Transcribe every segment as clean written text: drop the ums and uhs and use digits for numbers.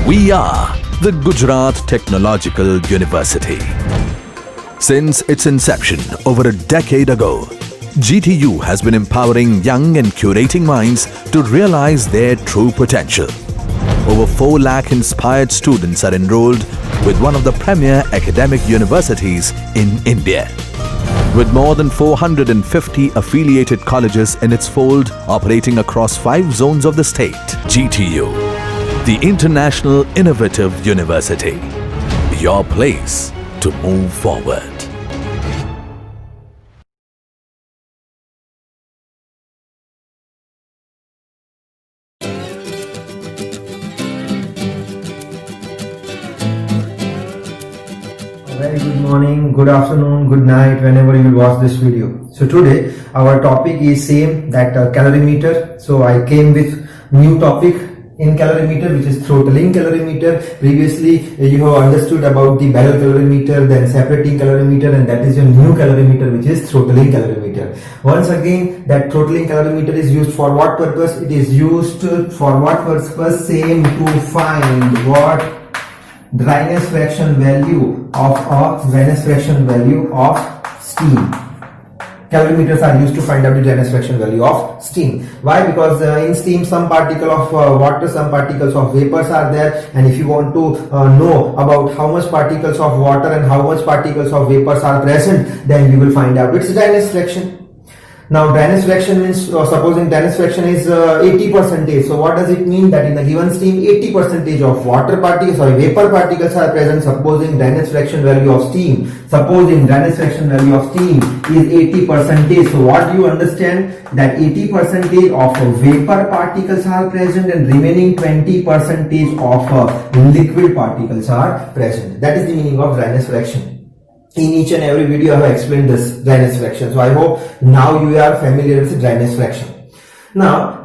We are the Gujarat Technological University. Since its inception over a decade ago, GTU has been empowering young and curating minds to realize their true potential. Over 4 lakh inspired students are enrolled with one of the premier academic universities in India. With more than 450 affiliated colleges in its fold operating across 5 zones of the state, GTU, the International Innovative University, your place to move forward. Very good morning, good afternoon, good night, whenever you will watch this video. So today our topic is same, that calorimeter. So I came with new topic in calorimeter, which is throttling calorimeter. Previously you have understood about the barrel calorimeter, then separating calorimeter, and that is your new calorimeter, which is throttling calorimeter. Once again, that throttling calorimeter is used for what purpose? It is used for what purpose? Same, to find what dryness fraction value of steam. Calorimeters are used to find out the dryness fraction value of steam. Why? Because in steam some particle of water, some particles of vapors are there, and if you want to know about how much particles of water and how much particles of vapors are present, then you will find out its dryness fraction. Now dryness fraction means, supposing dryness fraction is 80%. So what does it mean? That in a given steam 80% of water particles or vapor particles are present. Supposing dryness fraction value of steam is 80%. So what do you understand? That 80% of vapor particles are present and remaining 20% of liquid particles are present. That is the meaning of dryness fraction. In each and every video I have explained this dryness fraction. So I hope now you are familiar with dryness fraction. Now,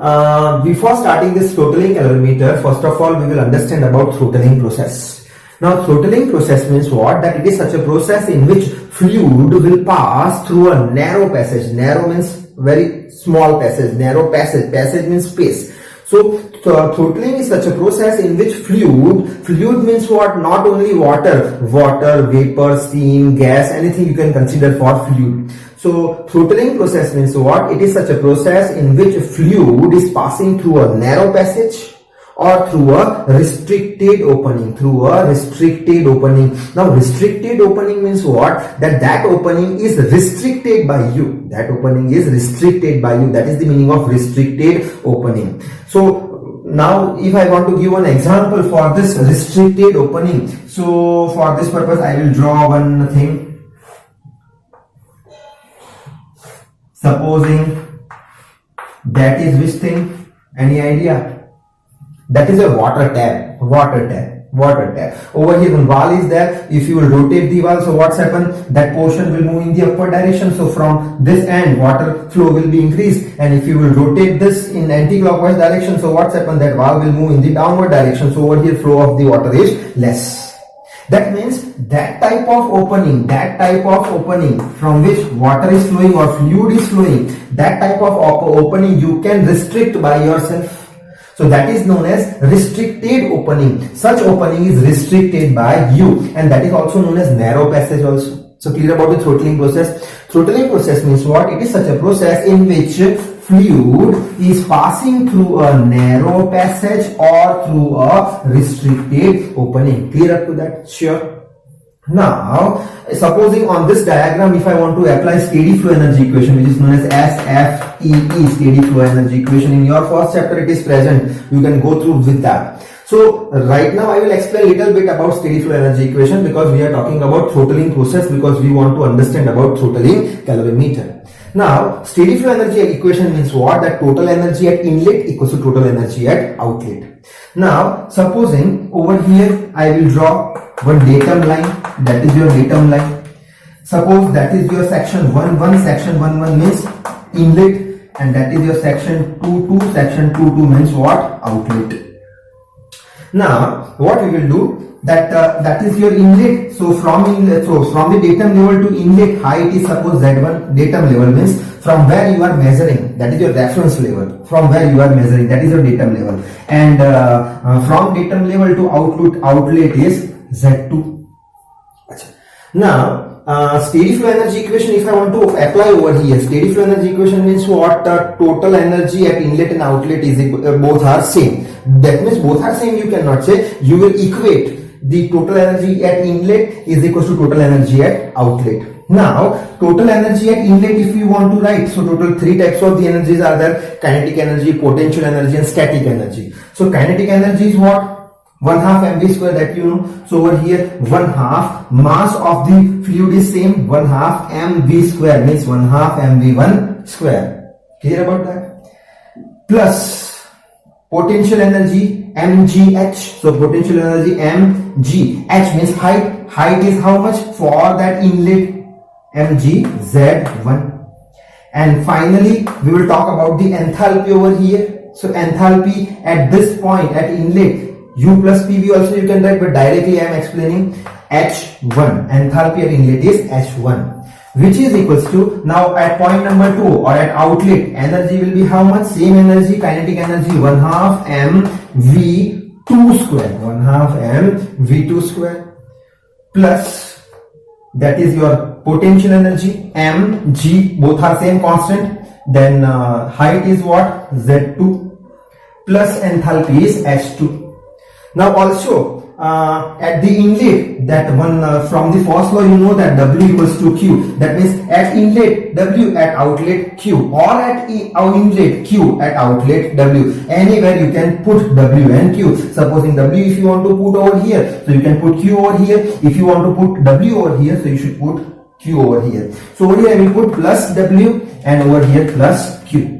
before starting this throttling calorimeter, first of all we will understand about throttling process. Now, throttling process means what? That it is such a process in which fluid will pass through a narrow passage. Narrow means very small passage. Narrow passage. Passage means space. So throttling is such a process in which fluid means what? Not only water, vapor, steam, gas, anything you can consider for fluid. So throttling process means what? It is such a process in which fluid is passing through a narrow passage or through a restricted opening. Now restricted opening means what? That opening is restricted by you. That is the meaning of restricted opening. So now if I want to give an example for this restricted opening, so for this purpose I will draw one thing. Supposing that is which thing? Any idea? That is a water tap. Over here one valve is there. If you will rotate the valve, so what's happened? That portion will move in the upward direction. So from this end water flow will be increased, and if you will rotate this in anti-clockwise direction, so what's happened? That valve will move in the downward direction. So over here flow of the water is less. That means that type of opening from which water is flowing or fluid is flowing, that type of opening you can restrict by yourself. So that is known as restricted opening. Such opening is restricted by you, and that is also known as narrow passage also. So clear about the throttling process. Throttling process means what? It is such a process in which fluid is passing through a narrow passage or through a restricted opening. Clear up to that? Sure. Now, supposing on this diagram, if I want to apply steady flow energy equation, which is known as SFEE, steady flow energy equation, in your first chapter it is present. You can go through with that. So right now I will explain a little bit about steady flow energy equation, because we are talking about throttling process, because we want to understand about throttling calorimeter. Now, steady flow energy equation means what? That total energy at inlet equals to total energy at outlet. Now, supposing over here I will draw one datum line. That is your datum line. Suppose that is your section 1, section 1 means inlet, and that is your section 2, section 2 means what? Outlet. Now, what we will do, that is your inlet. So from the datum level to inlet height is suppose Z1. Datum level means from where you are measuring, that is your reference level. From where you are measuring, that is your datum level. And from datum level to outlet is Z2. Now, steady flow energy equation, if I want to apply over here, steady flow energy equation means what? Total energy at inlet and outlet is both are same. That means both are same, you cannot say. You will equate the total energy at inlet is equal to total energy at outlet. Now, total energy at inlet, if you want to write, so total three types of the energies are there: kinetic energy, potential energy, and static energy. So kinetic energy is what? 1/2 mv square, that you know. So over here 1/2 mass of the fluid is same, 1/2 mv square means 1/2 mv1 square. Clear about that? Plus potential energy mgh. So potential energy mgh means height. Height is how much for that inlet? mgz1. And finally we will talk about the enthalpy over here. So enthalpy at this point at inlet, U plus PV also you can write, but directly I am explaining H1. Enthalpy at inlet is H1, which is equals to, now at point number 2 or at outlet, energy will be how much? Same energy, kinetic energy, 1/2 mv2 square, 1/2 mv2 square, plus that is your potential energy mg, both are same constant. Then height is what? Z2, plus enthalpy is H2. Now also at the inlet, that one from the first law you know that W equals to Q. That means at inlet W, at outlet Q, or at inlet Q, at outlet W. Anywhere you can put W and Q. Supposing W if you want to put over here, so you can put Q over here. If you want to put W over here, so you should put Q over here. So over here I will put plus W and over here plus Q.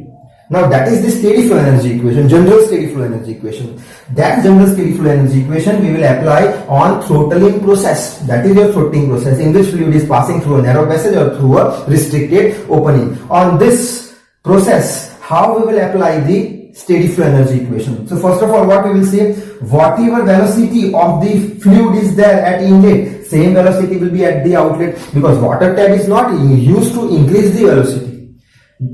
Now that is the steady flow energy equation, general steady flow energy equation. That general steady flow energy equation we will apply on throttling process. That is your throttling process, in which fluid is passing through a narrow passage or through a restricted opening. On this process, how we will apply the steady flow energy equation? So first of all, what we will say, whatever velocity of the fluid is there at inlet, same velocity will be at the outlet, because water tap is not used to increase the velocity.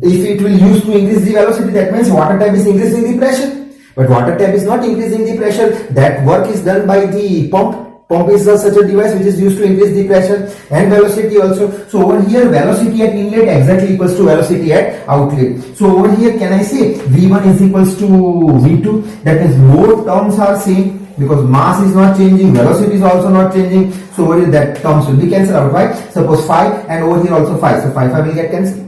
If it will use to increase the velocity, that means water tap is increasing the pressure. But water tap is not increasing the pressure. That work is done by the pump. Pump is such a device which is used to increase the pressure and velocity also. So over here velocity at inlet exactly equals to velocity at outlet. So over here can I say V1 is equals to V2? That means both terms are same, because mass is not changing, velocity is also not changing. So over here that terms will be cancelled out by, suppose 5, and over here also 5. So 5 will get cancelled.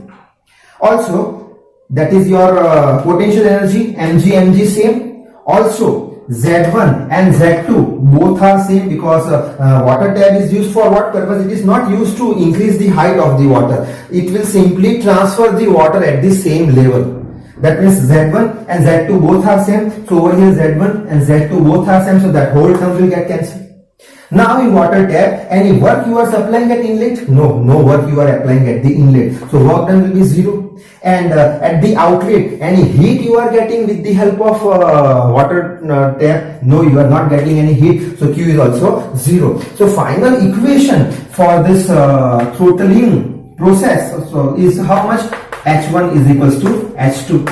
Also, that is your potential energy mg same. Also Z1 and Z2 both are same, because water tab is used for what purpose? It is not used to increase the height of the water. It will simply transfer the water at the same level. That means Z1 and Z2 both are same. So over here Z1 and Z2 both are same. So that whole term will get cancelled. Now in water tap, any work you are supplying at inlet? No work you are applying at the inlet. So work done will be 0. And at the outlet, any heat you are getting with the help of water tap? No, you are not getting any heat. So Q is also 0. So final equation for this throttling process so is how much? H1 is equals to H2.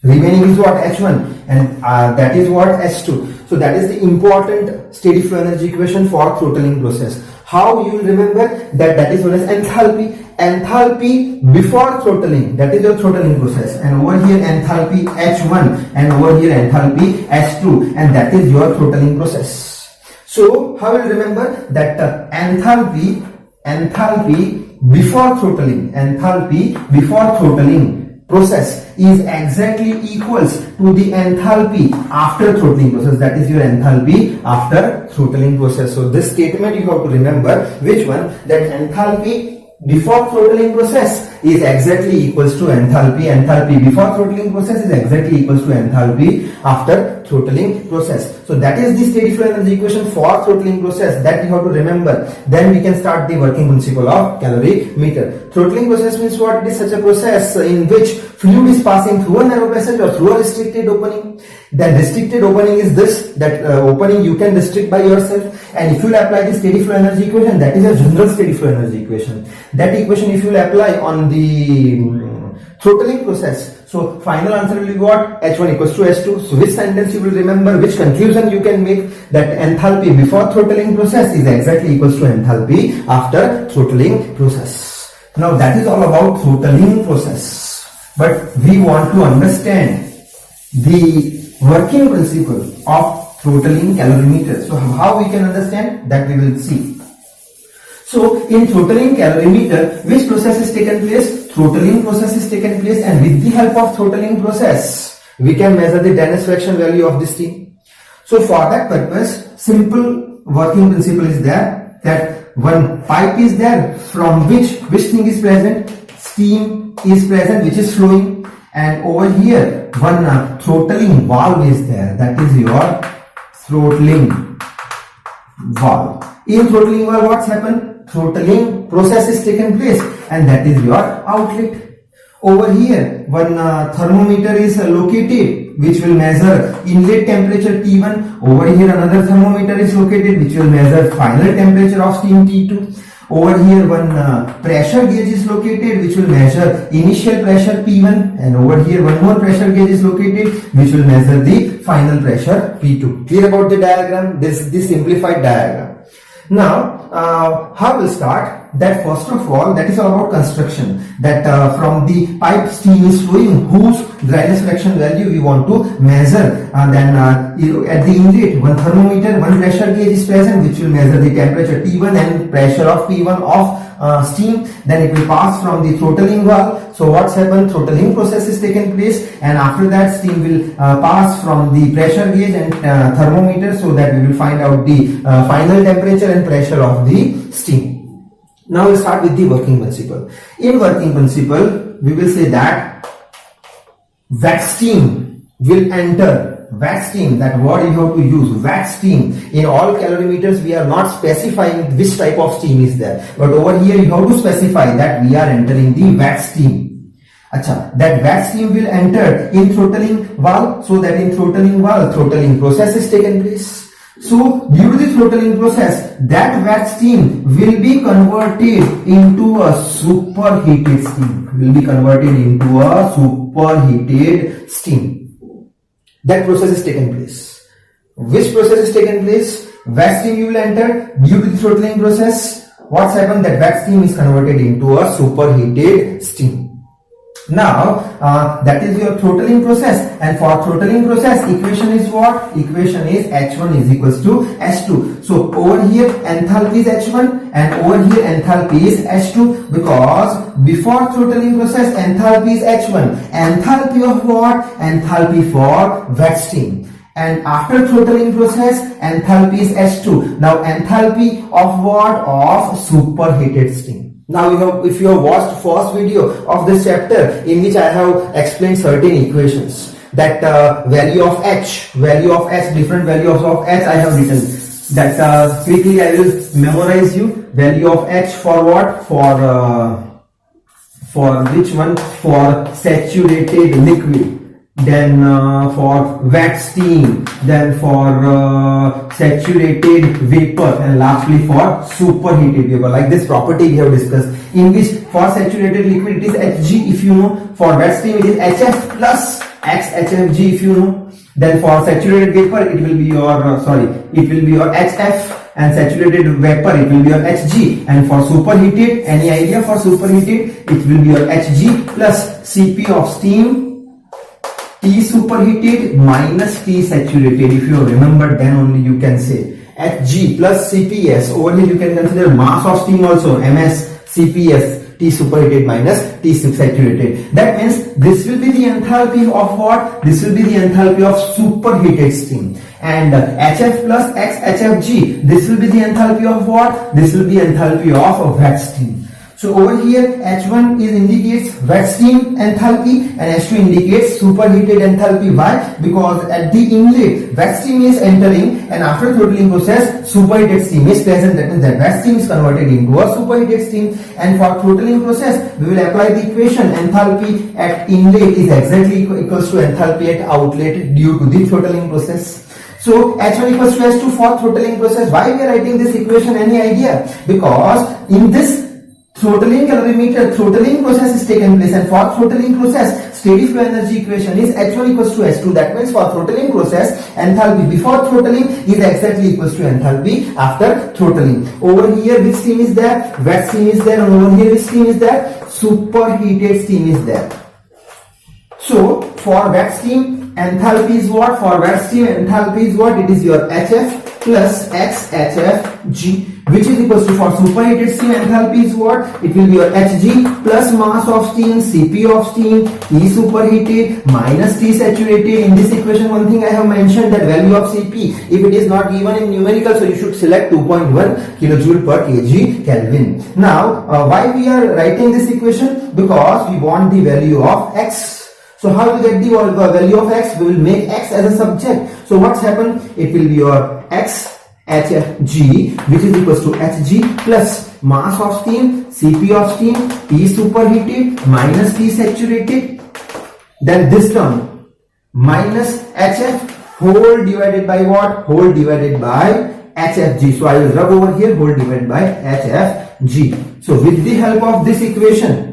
Remaining is what? H1, and that is what? H2. So that is the important steady flow energy equation for throttling process. How you will remember that is known as enthalpy. Enthalpy before throttling, that is your throttling process, and over here enthalpy H1, and over here enthalpy H2, and that is your throttling process. So how you will remember that enthalpy before throttling process is exactly equals to the enthalpy after throttling process. That is your enthalpy after throttling process. So this statement you have to remember, which one? That enthalpy before throttling process is exactly equals to enthalpy. Enthalpy before throttling process is exactly equals to enthalpy after throttling process. So that is the steady flow energy equation for throttling process that we have to remember. Then we can start the working principle of calorimeter. Throttling process means what? It is such a process in which fluid is passing through a narrow passage or through a restricted opening. Then restricted opening is this, that opening you can restrict by yourself, and if you will apply the steady flow energy equation, that is a general steady flow energy equation. That equation if you will apply on the throttling process, so final answer will be what? H1 equals to H2. So which sentence you will remember, which conclusion you can make, that enthalpy before throttling process is exactly equals to enthalpy after throttling process. Now that is all about throttling process, but we want to understand the working principle of throttling calorimeter. So how we can understand that, we will see. So in throttling calorimeter, which process is taken place? Throttling process is taken place, and with the help of throttling process we can measure the Dennis fraction value of the steam. So for that purpose, simple working principle is there, that one pipe is there from which thing is present? Steam is present, which is flowing, and over here one throttling valve is there, that is your throttling valve. In throttling valve, what's happened? Throttling process is taken place, and that is your outlet. Over here one thermometer is located, which will measure inlet temperature T1. Over here another thermometer is located, which will measure final temperature of steam T2. Over here one pressure gauge is located, which will measure initial pressure P1, and over here one more pressure gauge is located, which will measure the final pressure P2. Clear about the diagram? This is the simplified diagram. Now how we'll start? That first of all, that is all about construction, that from the pipe steam is flowing, whose dryness fraction value we want to measure. Then at the inlet one thermometer, one pressure gauge is present, which will measure the temperature T1 and pressure of P1 of steam. Then it will pass from the throttling valve. So what's happened? Throttling process is taken place, and after that steam will pass from the pressure gauge and thermometer, so that we will find out the final temperature and pressure of the steam. Now we'll start with the working principle. In working principle, we will say that wet steam will enter. Wet steam, that word you have to use, wet steam. In all calorimeters we are not specifying which type of steam is there, but over here you have to specify that we are entering the wet steam. Acha, that wet steam will enter in throttling valve, so that in throttling valve throttling process is taken place. So due to the throttling process, that wet steam will be converted into a superheated steam. Will be converted into a superheated steam. That process is taken place. Which process is taken place? Wet steam you will enter. Due to the throttling process, what's happened? That wet steam is converted into a superheated steam. Now that is your throttling process, and for throttling process equation is what? Equation is H1 is equals to H2. So over here enthalpy is H1 and over here enthalpy is H2, because before throttling process enthalpy is H1. Enthalpy of what? Enthalpy for wet steam. And after throttling process enthalpy is H2. Now enthalpy of what? Of superheated steam. Now if you have watched first video of this chapter, in which I have explained certain equations, that value of H, different values of H I have written. That quickly I will memorize you. Value of H for what? For which one? For saturated liquid. Then for wet steam, then for saturated vapor, and lastly for superheated vapor. Like this property we have discussed, in which for saturated liquid it is Hg if you know, for wet steam it is Hf plus XHfG if you know. Then for saturated vapor it will be your Hf, and saturated vapor it will be your Hg, and for superheated, any idea for superheated, it will be your Hg plus Cp of steam, T superheated minus T saturated. If you remember, then only you can say Hg plus Cps. Over here you can consider mass of steam also, Ms Cps, T superheated minus T saturated. That means this will be the enthalpy of what? This will be the enthalpy of superheated steam. And Hf plus XHfG, this will be the enthalpy of what? This will be enthalpy of wet steam. So over here H1 indicates wet steam enthalpy and H2 indicates superheated enthalpy. Why? Because at the inlet wet steam is entering and after throttling process superheated steam is present. That means that wet steam is converted into a superheated steam, and for throttling process we will apply the equation enthalpy at inlet is exactly equals to enthalpy at outlet due to the throttling process. So H1 equals to H2 for throttling process. Why we are writing this equation? Any idea? Because in this throttling calorimeter, throttling process is taken place, and for throttling process steady flow energy equation is H1 equals to H2. That means for throttling process enthalpy before throttling is exactly equals to enthalpy after throttling. Over here which steam is there? Wet steam is there, and over here which steam is there? Superheated steam is there. So for wet steam enthalpy is what? For wet steam enthalpy is what? It is your HF plus XHFG, which is equals to, for superheated steam enthalpy is what? It will be your Hg plus mass of steam, Cp of steam, T superheated minus T saturated. In this equation one thing I have mentioned, that value of Cp, if it is not given in numerical, so you should select 2.1 kilojoule per kg Kelvin. Now why we are writing this equation? Because we want the value of X. So how we get the value of X? We will make X as a subject. So what's happened? It will be your X HFG, which is equals to Hg plus mass of steam, Cp of steam, T superheated minus T saturated. Then this term minus HF whole divided by what? Whole divided by HFG. So I will rub over here whole divided by HFG. So with the help of this equation,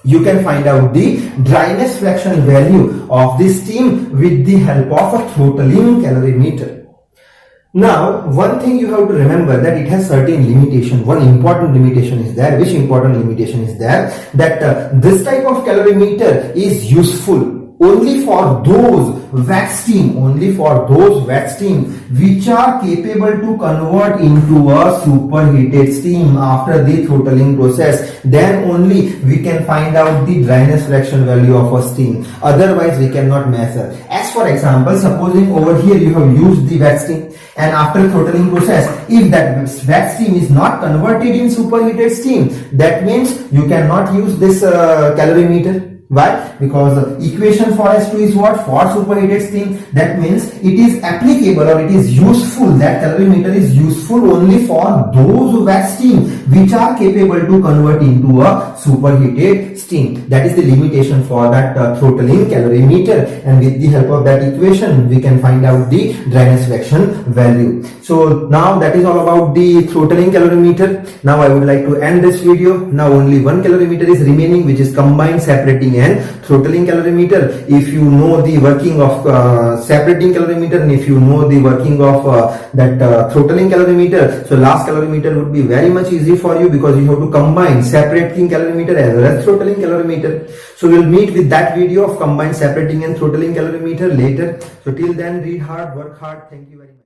you can find out the dryness fraction value of this steam with the help of a throttling calorimeter. Now, one thing you have to remember, that it has certain limitation. One important limitation is there. Which important limitation is there? That this type of calorimeter is useful only for those wet steam, which are capable to convert into a superheated steam after the throttling process. Then only we can find out the dryness fraction value of a steam. Otherwise we cannot measure. As for example, supposing over here you have used the wet steam, and after throttling process, if that wet steam is not converted in superheated steam, that means you cannot use this calorimeter. Why? Because the equation for H2 is what? For superheated steam. That means it is applicable or it is useful. That calorimeter is useful only for those wet steam which are capable to convert into a superheated steam. That is the limitation for that throttling calorimeter. And with the help of that equation, we can find out the dryness fraction value. So now that is all about the throttling calorimeter. Now I would like to end this video. Now only one calorimeter is remaining, which is combined separating and throttling calorimeter. If you know the working of separating calorimeter and if you know the working of that throttling calorimeter, so last calorimeter would be very much easy for you, because you have to combine separating calorimeter as well as throttling calorimeter. So we'll meet with that video of combined separating and throttling calorimeter later. So till then, read hard, work hard. Thank you very much.